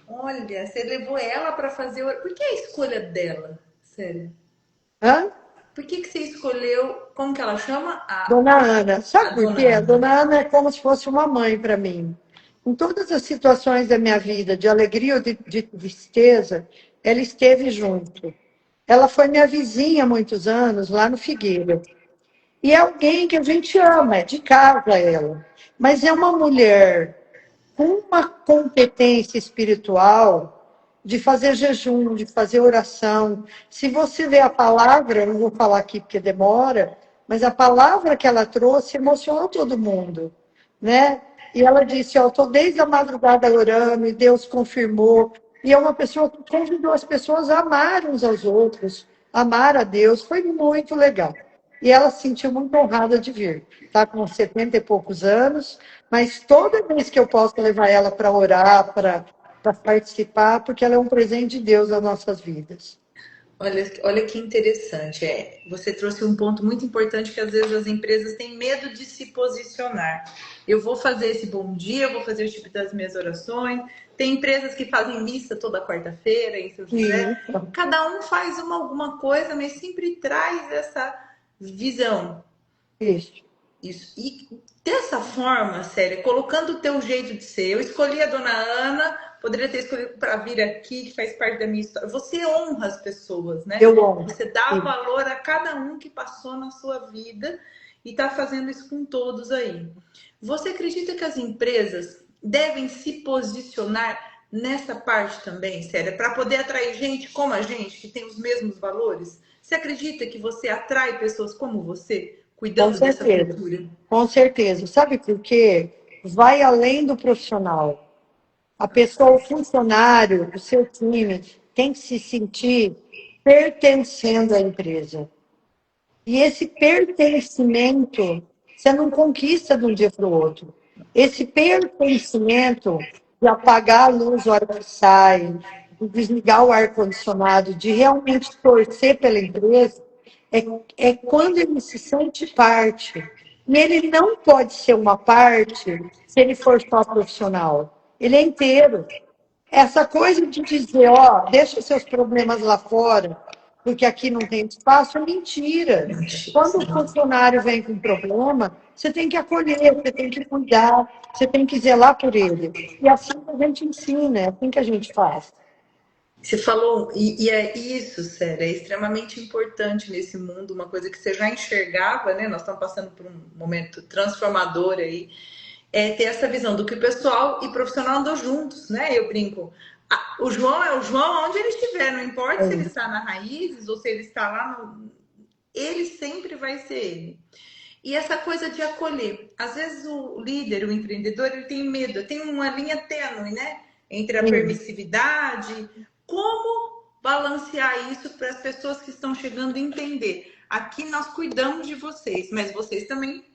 Olha, você levou ela para fazer. Por que a escolha dela? Sério. Hã? Por que você escolheu. Como que ela chama? Dona Ana, A sabe por dona quê? A Ana. Dona Ana é como se fosse uma mãe para mim. Em todas as situações da minha vida, de alegria ou de tristeza, ela esteve junto. Ela foi minha vizinha há muitos anos, lá no Figueira. E é alguém que a gente ama, é de casa ela. Mas é uma mulher com uma competência espiritual de fazer jejum, de fazer oração. Se você vê a palavra, eu não vou falar aqui porque demora, mas a palavra que ela trouxe emocionou todo mundo, né? E ela disse, ó, estou desde a madrugada orando e Deus confirmou. E é uma pessoa que convidou as pessoas a amar uns aos outros, amar a Deus. Foi muito legal. E ela se sentiu muito honrada de vir. Está com 70 e poucos anos, mas toda vez que eu posso levar ela para orar, para participar, porque ela é um presente de Deus nas nossas vidas. Olha que interessante. Você trouxe um ponto muito importante que às vezes as empresas têm medo de se posicionar. Eu vou fazer esse bom dia, eu vou fazer o tipo das minhas orações. Tem empresas que fazem missa toda quarta-feira em São José. Isso. Cada um faz alguma coisa, mas sempre traz essa visão. Isso. Isso. E dessa forma, Célia, colocando o teu jeito de ser, eu escolhi a dona Ana, poderia ter escolhido para vir aqui, que faz parte da minha história. Você honra as pessoas, né? Eu honro. Você dá Sim. valor a cada um que passou na sua vida e está fazendo isso com todos aí. Você acredita que as empresas devem se posicionar nessa parte também, Célia, para poder atrair gente como a gente, que tem os mesmos valores? Você acredita que você atrai pessoas como você? Com Cuidando dessa certeza. cultura. Com certeza. Sabe por quê? Vai além do profissional. A pessoa, o funcionário, o seu time, tem que se sentir pertencendo à empresa. E esse pertencimento, você não conquista de um dia para o outro. Esse pertencimento de apagar a luz na hora que sai, de desligar o ar-condicionado, de realmente torcer pela empresa, é quando ele se sente parte. E ele não pode ser uma parte se ele for só profissional. Ele é inteiro. Essa coisa de dizer, ó, deixa os seus problemas lá fora, porque aqui não tem espaço, é mentira. Quando o funcionário vem com problema, você tem que acolher, você tem que cuidar, você tem que zelar por ele. E assim que a gente ensina, é assim que a gente faz. Você falou, e é isso, Sério, é extremamente importante nesse mundo, uma coisa que você já enxergava, né? Nós estamos passando por um momento transformador aí, é ter essa visão do que o pessoal e profissional andam juntos, né? Eu brinco. O João é o João onde ele estiver, não importa se ele está na Raízes ou se ele está lá no. Ele sempre vai ser ele. E essa coisa de acolher. Às vezes o líder, o empreendedor, ele tem medo, tem uma linha tênue, né? Entre a Sim. permissividade. Como balancear isso para as pessoas que estão chegando a entender? Aqui nós cuidamos de vocês, mas vocês também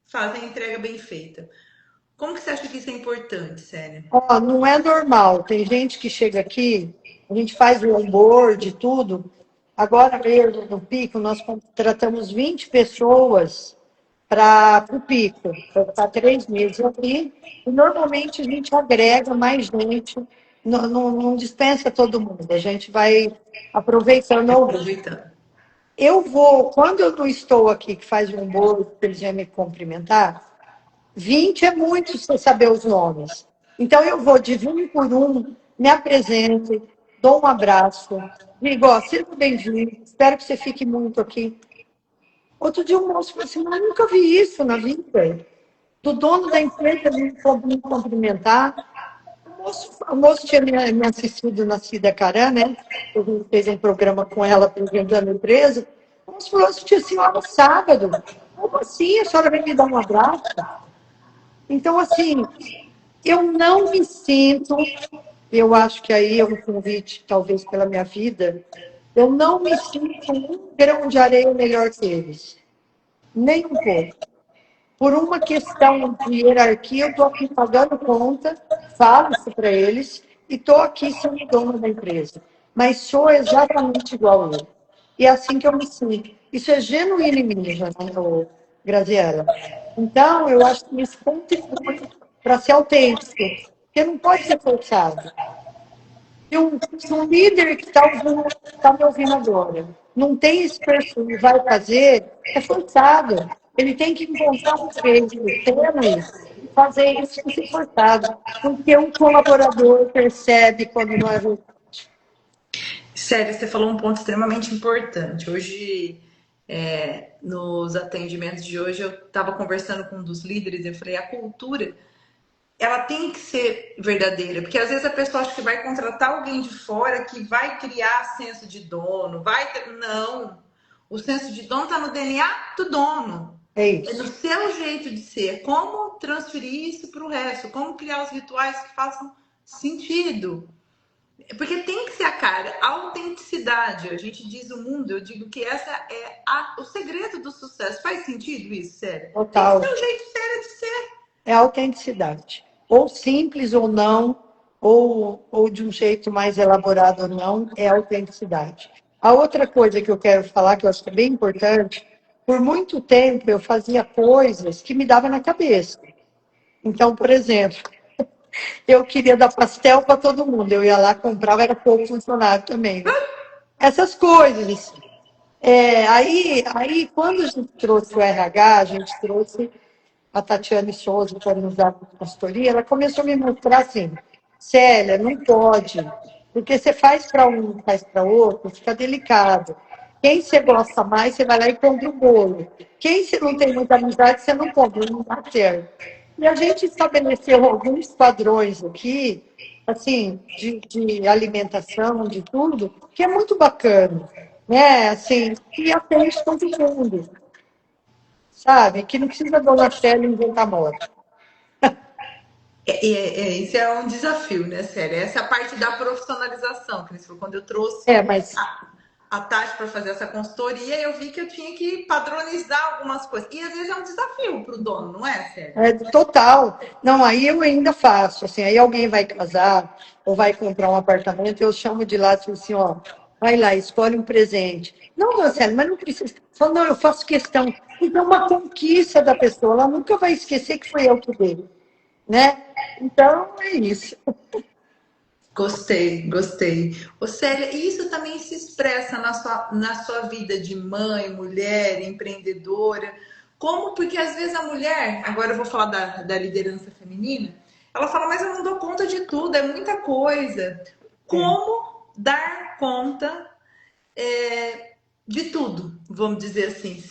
fazem a entrega bem feita. Como que você acha que isso é importante, Célia? Ó, não é normal. Tem gente que chega aqui, a gente faz o onboard e tudo. Agora mesmo, no Pico, nós contratamos 20 pessoas para o Pico, para estar 3 meses aqui. E normalmente a gente agrega mais gente, não dispensa todo mundo. A gente vai aproveitando alguns. Aproveitando. Eu vou, quando eu não estou aqui, que faz um bolo, para eles vêm me cumprimentar, 20 é muito você saber os nomes. Então, eu vou de um por um, me apresento, dou um abraço, digo, ó, seja bem-vindo, espero que você fique muito aqui. Outro dia o moço falou assim, mas eu nunca vi isso na vida. Do dono da empresa me cumprimentar. O moço tinha me assistido na Cida Carã, né? A gente fez um programa com ela apresentando a empresa. O moço falou assim, tinha senhora sábado. Como assim? A senhora vem me dar um abraço? Então, assim, eu não me sinto, eu acho que aí é um convite, talvez pela minha vida, eu não me sinto um grão de areia melhor que eles. Nem um pouco. Por uma questão de hierarquia, eu estou aqui pagando conta, falo isso para eles, e estou aqui sendo dona da empresa. Mas sou exatamente igual a ele. E é assim que eu me sinto. Isso é genuíno em mim, né, Graziela? Então, eu acho que isso contribui para ser autêntico, porque não pode ser forçado. Se um líder que está me ouvindo agora não tem esse perfil e vai fazer, é forçado. Ele tem que encontrar um jeito tênue e fazer isso sem ser forçado. Porque um colaborador percebe quando não é verdade. Sério, você falou um ponto extremamente importante. Hoje, nos atendimentos de hoje, eu estava conversando com um dos líderes e eu falei, a cultura, ela tem que ser verdadeira, porque às vezes a pessoa acha que vai contratar alguém de fora que vai criar senso de dono, vai ter... Não. O senso de dono está no DNA do dono. É É no isso. seu jeito de ser. Como transferir isso para o resto? Como criar os rituais que façam sentido? Porque tem que ser a cara, a autenticidade. A gente diz o mundo, eu digo que essa é o segredo do sucesso. Faz sentido isso, sério? Tem que ser Total. o jeito sério de ser. É autenticidade. Ou simples ou não, ou de um jeito mais elaborado ou não, é autenticidade. A outra coisa que eu quero falar, que eu acho que é bem importante, por muito tempo eu fazia coisas que me davam na cabeça. Então, por exemplo, eu queria dar pastel para todo mundo. Eu ia lá, comprava, era pouco funcionário também. Né? Essas coisas. Aí, quando a gente trouxe o RH, a gente trouxe a Tatiane Souza para nos dar consultoria, ela começou a me mostrar assim, Célia, não pode, porque você faz para um, faz para outro, fica delicado. Quem você gosta mais, você vai lá e compra o bolo. Quem você não tem muita amizade, você não compra, não dá certo. E a gente estabeleceu alguns padrões aqui, assim, de alimentação, de tudo, que é muito bacana, né? Assim, que atende todo mundo, sabe? Que não precisa Dona Célia inventar moda. Isso é um desafio, né, sério? Essa é a parte da profissionalização, que você falou, quando eu trouxe Mas a Tati para fazer essa consultoria, eu vi que eu tinha que padronizar algumas coisas. E às vezes é um desafio para o dono, não é, sério? é total. Não, aí eu ainda faço. Assim, aí alguém vai casar ou vai comprar um apartamento, eu chamo de lá e falo assim, ó, vai lá, escolhe um presente. Não, Marcelo, mas não precisa. Falo, não, eu faço questão. Então, é uma conquista da pessoa, ela nunca vai esquecer que foi eu que dei, né? Então, é isso. Gostei, gostei. Ô, Célia, e isso também se expressa na sua vida de mãe, mulher, empreendedora. Como? Porque às vezes a mulher, agora eu vou falar da liderança feminina, ela fala, mas eu não dou conta de tudo, é muita coisa. É. Como dar conta de tudo, vamos dizer assim,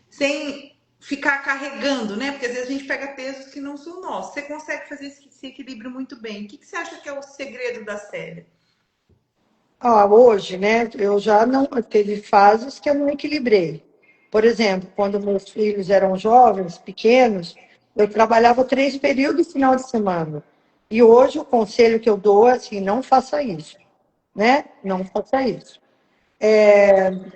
sem ficar carregando, né? Porque às vezes a gente pega pesos que não são nossos. Você consegue fazer esse equilíbrio muito bem. O que você acha que é o segredo da série? Hoje, né, eu já não teve fases que eu não equilibrei. Por exemplo, quando meus filhos eram jovens, pequenos, eu trabalhava 3 períodos no final de semana. E hoje o conselho que eu dou é assim, não faça isso, né? Não faça isso.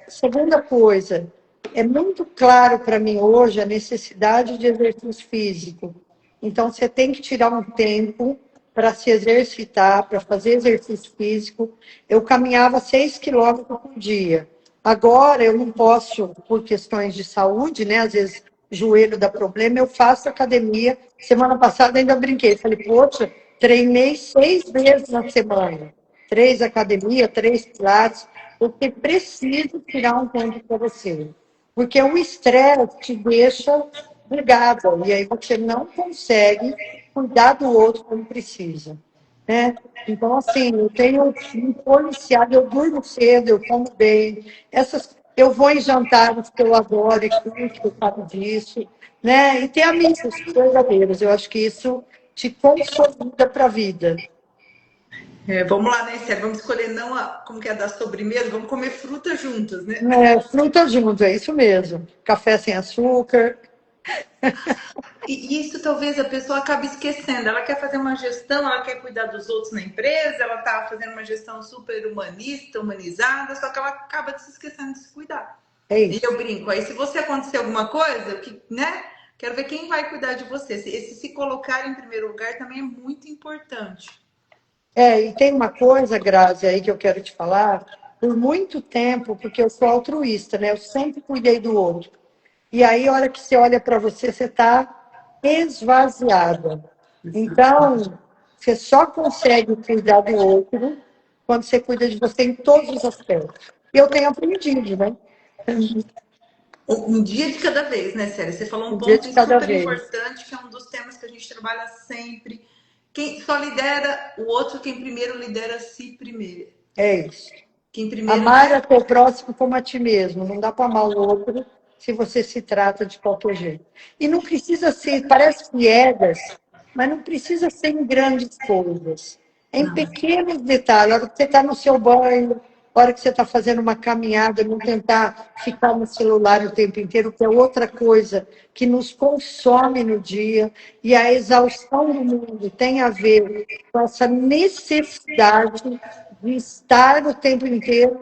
Segunda coisa, é muito claro para mim hoje a necessidade de exercício físico. Então, você tem que tirar um tempo para se exercitar, para fazer exercício físico. Eu caminhava 6 km por dia. Agora, eu não posso, por questões de saúde, né? Às vezes, joelho dá problema, eu faço academia. Semana passada ainda brinquei. Falei, poxa, treinei 6 vezes na semana. 3 academia, 3 pilates, porque precisa tirar um tempo para você. Porque o estresse te deixa brigada, e aí você não consegue cuidar do outro como precisa. Né? Então, assim, eu tenho me policiado, eu durmo cedo, eu como bem, eu vou em jantares que eu adoro e curto por causa disso, né? E ter amigos verdadeiros, eu acho que isso te consolida para a vida. Vamos lá, né, Esther? Vamos escolher não como que é da sobremesa, vamos comer fruta juntas, né? Fruta junto, é isso mesmo. Café sem açúcar. E isso talvez a pessoa acabe esquecendo. Ela quer fazer uma gestão, ela quer cuidar dos outros na empresa, ela está fazendo uma gestão super humanista, humanizada, só que ela acaba se esquecendo de se cuidar. É E eu isso. brinco, aí se você acontecer alguma coisa, né? Quero ver quem vai cuidar de você. Esse se colocar em primeiro lugar também é muito importante. E tem uma coisa, Grazi, aí que eu quero te falar. Por muito tempo, porque eu sou altruísta, né? Eu sempre cuidei do outro. E aí, a hora que você olha para você, você está esvaziada. Então, você só consegue cuidar do outro quando você cuida de você em todos os aspectos. E eu tenho aprendido, né? Um dia de cada vez, né, Célia? Você falou um Um dia ponto de cada super vez. importante, que é um dos temas que a gente trabalha sempre. Quem só lidera o outro, quem primeiro lidera a si primeiro. É isso. Quem primeiro, Amar né? a teu próximo como a ti mesmo. Não dá para amar o outro se você se trata de qualquer jeito. E não precisa ser, parece piegas, mas não precisa ser em grandes coisas. É em Não. pequenos detalhes. A hora que você está no seu banho, a hora que você está fazendo uma caminhada, não tentar ficar no celular o tempo inteiro, que é outra coisa que nos consome no dia. E a exaustão do mundo tem a ver com essa necessidade de estar o tempo inteiro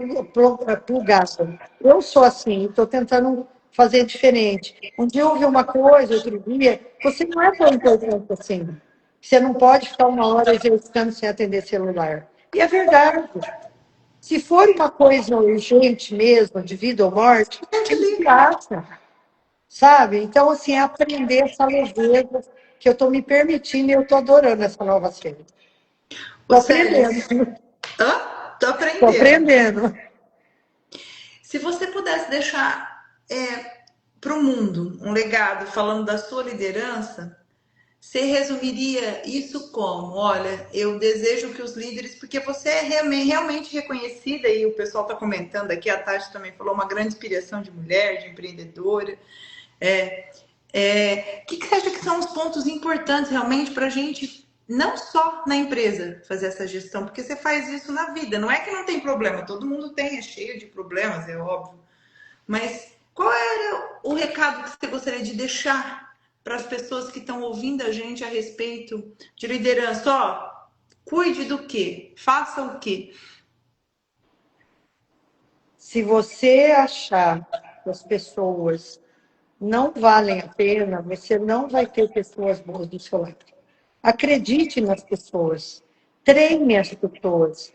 plugado. Eu sou assim, estou tentando fazer diferente. Um dia eu ouvi uma coisa, outro dia, você não é tão importante assim. Você não pode ficar 1 hora exercitando sem atender celular. E é verdade. Se for uma coisa urgente mesmo, de vida ou morte, A gente a gente liga. acha, sabe? Então, assim, é aprender essa leveza que eu estou me permitindo e eu estou adorando essa nova série. Ô, Estou Célia, aprendendo. tô Estou aprendendo. aprendendo. Se você pudesse deixar para o mundo um legado falando da sua liderança, você resumiria isso como? Olha, eu desejo que os líderes, porque você é realmente reconhecida, e o pessoal está comentando aqui, a Tati também falou, uma grande inspiração de mulher, de empreendedora. Que você acha que são os pontos importantes realmente para a gente, não só na empresa, fazer essa gestão? Porque você faz isso na vida. Não é que não tem problema, todo mundo tem, é cheio de problemas, é óbvio. Mas qual era o recado que você gostaria de deixar para as pessoas que estão ouvindo a gente a respeito de liderança? Ó, cuide do quê? Faça o quê? Se você achar que as pessoas não valem a pena, você não vai ter pessoas boas do seu lado. Acredite nas pessoas. Treine as pessoas.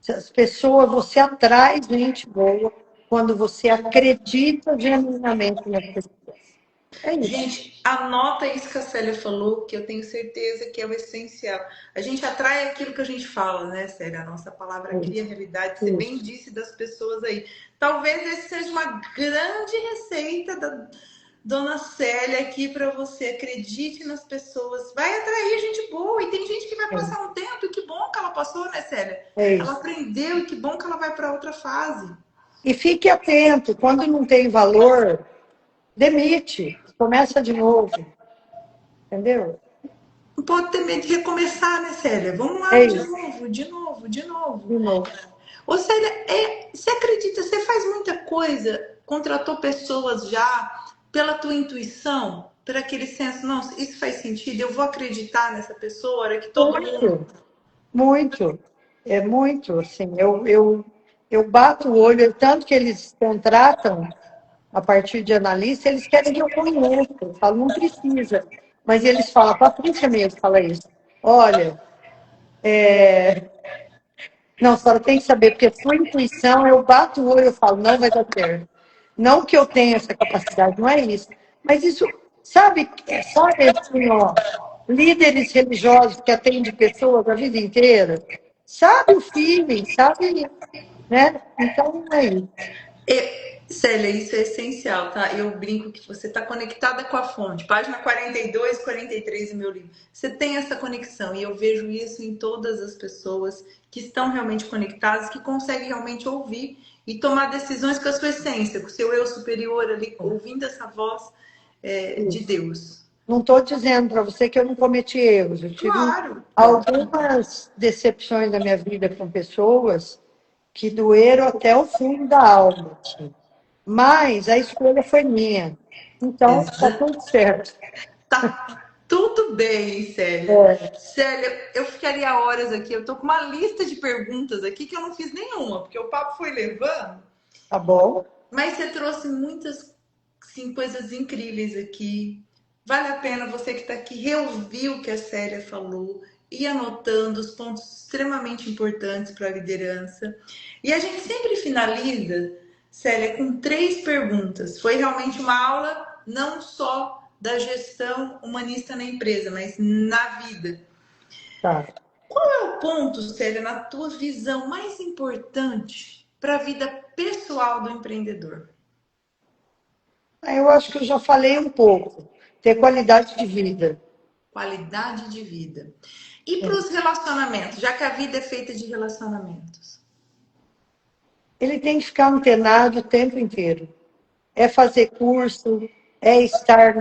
As pessoas, você atrai gente boa quando você acredita genuinamente nas pessoas. É isso. Gente, anota isso que a Célia falou, que eu tenho certeza que é o essencial. A gente atrai aquilo que a gente fala, né, Célia? A nossa palavra É cria isso. realidade. Você bem Isso. disse das pessoas aí. Talvez esse seja uma grande receita Dona Célia aqui para você. Acredite nas pessoas. Vai atrair gente boa. E tem gente que vai passar um tempo. E que bom que ela passou, né, Célia? Ela aprendeu e que bom que ela vai para outra fase. E fique atento. Quando não tem valor, demite. Começa de novo. Entendeu? Não pode ter medo de recomeçar, né, Célia? Vamos lá, de novo, de novo, de novo. De novo. Ô, Célia, você acredita, você faz muita coisa, contratou pessoas já pela tua intuição, por aquele senso, não, isso faz sentido, eu vou acreditar nessa pessoa, a hora que todo mundo... Muito. É muito, assim. Eu bato o olho, tanto que eles contratam a partir de analista, eles querem que eu conheça. Eu falo, não precisa. Mas eles falam, a Patrícia mesmo fala isso. Olha, não, a senhora tem que saber, porque sua intuição, eu bato o olho e falo, não vai dar certo. Não que eu tenha essa capacidade, não é isso. Mas isso, sabe, assim, ó, líderes religiosos que atendem pessoas a vida inteira, sabe o feeling, sabe, né? Então, é isso. Célia, isso é essencial, tá? Eu brinco que você está conectada com a fonte. Página 42, 43 do meu livro. Você tem essa conexão e eu vejo isso em todas as pessoas que estão realmente conectadas, que conseguem realmente ouvir e tomar decisões com a sua essência, com o seu eu superior ali, ouvindo essa voz de Deus. Não estou dizendo para você que eu não cometi erros. Eu tive algumas decepções na minha vida com pessoas que doeram até o fundo da alma. Assim. Mas a escolha foi minha. Então, está tudo certo. Tá tudo bem, Célia. Célia, eu ficaria horas aqui. Eu tô com uma lista de perguntas aqui que eu não fiz nenhuma, porque o papo foi levando. Tá bom. Mas você trouxe muitas sim, coisas incríveis aqui. Vale a pena você que está aqui reouvir o que a Célia falou e anotando os pontos extremamente importantes para a liderança. E a gente sempre finaliza, Célia, com 3 perguntas. Foi realmente uma aula não só da gestão humanista na empresa, mas na vida. Tá. Qual é o ponto, Célia, na tua visão mais importante para a vida pessoal do empreendedor? Eu acho que eu já falei um pouco. Ter qualidade de vida. Qualidade de vida. E para os relacionamentos, já que a vida é feita de relacionamentos? Ele tem que ficar antenado o tempo inteiro. É fazer curso, é estar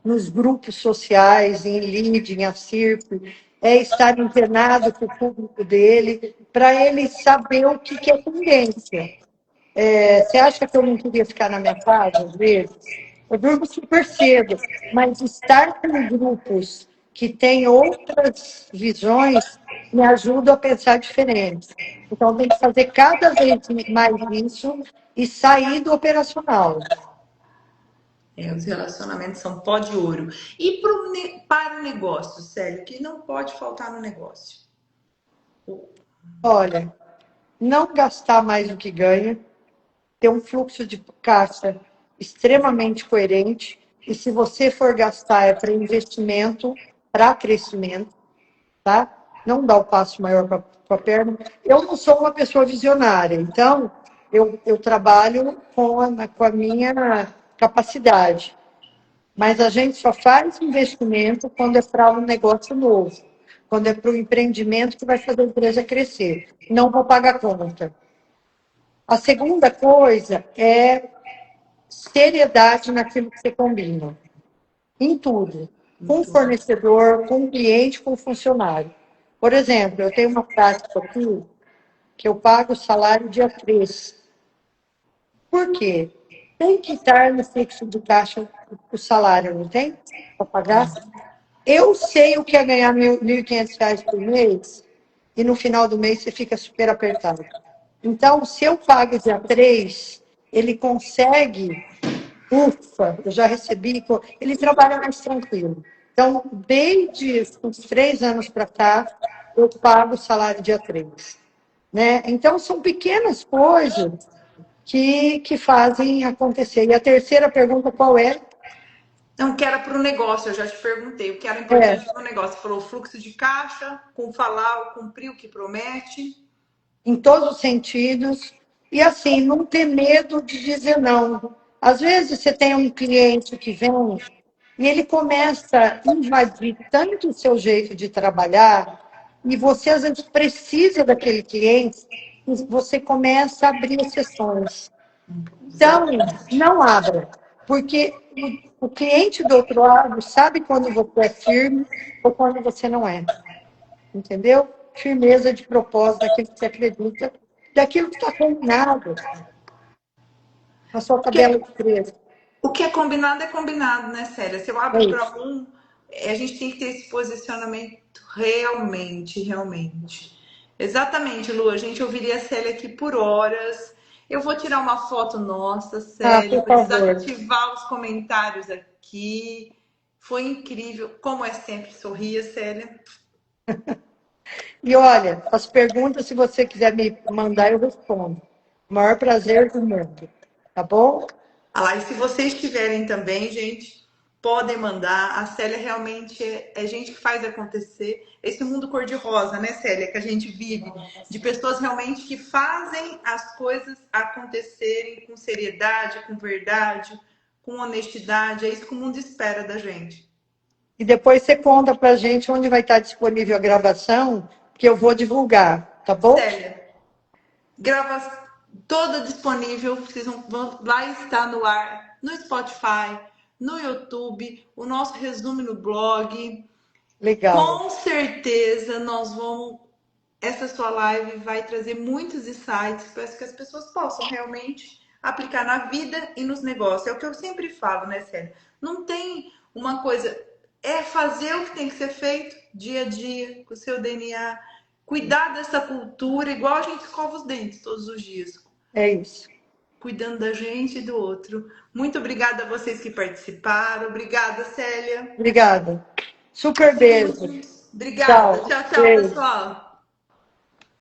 nos grupos sociais, em lead, em ACIRP, é estar internado com o público dele, para ele saber o que é tendência. Você acha que eu não queria ficar na minha casa, às vezes? Eu durmo super cedo, mas estar com grupos que têm outras visões me ajuda a pensar diferente. Então, tem que fazer cada vez mais isso e sair do operacional. Os relacionamentos são pó de ouro. E para o negócio, Célio, o que não pode faltar no negócio? Olha, não gastar mais do que ganha, ter um fluxo de caixa extremamente coerente, e se você for gastar é para investimento, para crescimento, tá? Não dá o passo maior para a perna. Eu não sou uma pessoa visionária, então eu trabalho com a minha capacidade. Mas a gente só faz investimento quando é para um negócio novo, quando é para o empreendimento que vai fazer a empresa crescer. Não vou pagar conta. A segunda coisa é seriedade naquilo que você combina. Em tudo. Com o fornecedor, com o cliente, com o funcionário. Por exemplo, eu tenho uma prática aqui que eu pago o salário dia 3. Por quê? Tem que estar no fluxo de caixa o salário, não tem? Para pagar. Eu sei o que é ganhar R$ 1.500 por mês e no final do mês você fica super apertado. Então, se eu pago dia 3, ele consegue, ufa, eu já recebi, ele trabalha mais tranquilo. Então, desde uns 3 anos para cá, eu pago o salário dia 3. Né? Então, são pequenas coisas que fazem acontecer. E a terceira pergunta, qual é? Então, que era para o negócio, eu já te perguntei, o que era importante para o negócio. Você falou fluxo de caixa, com falar, cumprir o que promete. Em todos os sentidos. E assim, não ter medo de dizer não. Às vezes você tem um cliente que vem e ele começa a invadir tanto o seu jeito de trabalhar, e você às vezes precisa daquele cliente, e você começa a abrir exceções. Então, não abra, porque o cliente do outro lado sabe quando você é firme ou quando você não é. Entendeu? Firmeza de propósito daquilo que você acredita, daquilo que está combinado na sua tabela Porque de preço. o que é combinado, né, Célia? Se eu É abro isso. para um, a gente tem que ter esse posicionamento realmente, realmente. Exatamente, Lu. A gente ouviria a Célia aqui por horas. Eu vou tirar uma foto nossa, Ah, Célia. por Vou favor. desativar os comentários aqui. Foi incrível. Como é sempre, sorria, Célia. E olha, as perguntas, se você quiser me mandar, eu respondo. O maior prazer do mundo. Tá bom? Ah lá, e se vocês tiverem também, gente, podem mandar. A Célia realmente é gente que faz acontecer. Esse mundo cor-de-rosa, né, Célia, que a gente vive, de pessoas realmente que fazem as coisas acontecerem com seriedade, com verdade, com honestidade. É isso que o mundo espera da gente. E depois você conta pra gente onde vai estar disponível a gravação, que eu vou divulgar, tá bom? Célia, grava toda disponível. Vocês vão lá estar no ar, no Spotify, no YouTube, o nosso resumo no blog. Legal. Com certeza nós vamos. Essa sua live vai trazer muitos insights para que as pessoas possam realmente aplicar na vida e nos negócios. É o que eu sempre falo, né, Célia? Não tem uma coisa. É fazer o que tem que ser feito dia a dia, com o seu DNA. Cuidar dessa cultura, igual a gente escova os dentes todos os dias. É isso. Cuidando da gente e do outro. Muito obrigada a vocês que participaram. Obrigada, Célia. Obrigada. Super Seguimos beijo. juntos. Obrigada. Tchau. Tchau, tchau, Beijo. pessoal.